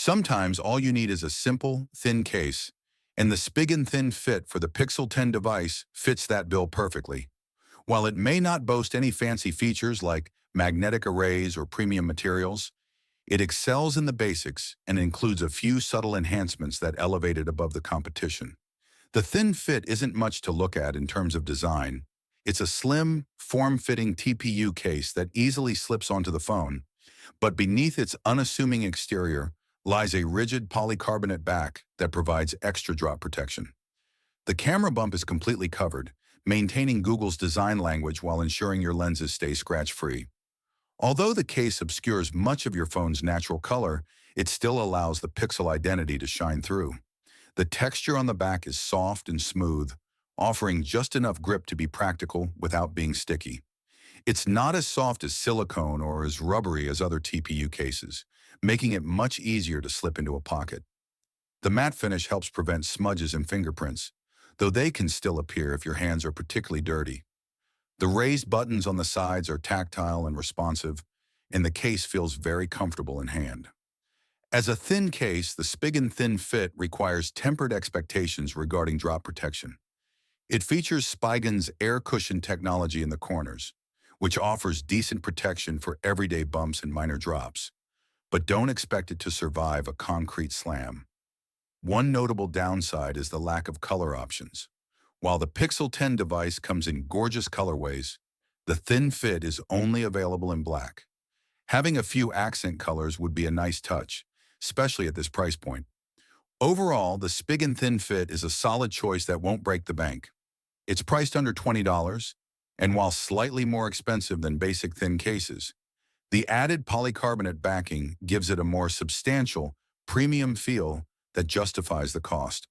Sometimes all you need is a simple, thin case, and the Spigen Thin Fit for the Pixel 10 device fits that bill perfectly. While it may not boast any fancy features like magnetic arrays or premium materials, it excels in the basics and includes a few subtle enhancements that elevate it above the competition. The Thin Fit isn't much to look at in terms of design. It's a slim, form-fitting TPU case that easily slips onto the phone, but beneath its unassuming exterior lies a rigid polycarbonate back that provides extra drop protection. The camera bump is completely covered, maintaining Google's design language while ensuring your lenses stay scratch-free. Although the case obscures much of your phone's natural color, it still allows the Pixel identity to shine through. The texture on the back is soft and smooth, offering just enough grip to be practical without being sticky. It's not as soft as silicone or as rubbery as other TPU cases, making it much easier to slip into a pocket. The matte finish helps prevent smudges and fingerprints, though they can still appear if your hands are particularly dirty. The raised buttons on the sides are tactile and responsive, and the case feels very comfortable in hand. As a thin case, the Spigen Thin Fit requires tempered expectations regarding drop protection. It features Spigen's air cushion technology in the corners, which offers decent protection for everyday bumps and minor drops, but don't expect it to survive a concrete slam. One notable downside is the lack of color options. While the Pixel 10 device comes in gorgeous colorways, the Thin Fit is only available in black. Having a few accent colors would be a nice touch, especially at this price point. Overall, the Spigen Thin Fit is a solid choice that won't break the bank. It's priced under $20, and while slightly more expensive than basic thin cases, the added polycarbonate backing gives it a more substantial, premium feel that justifies the cost.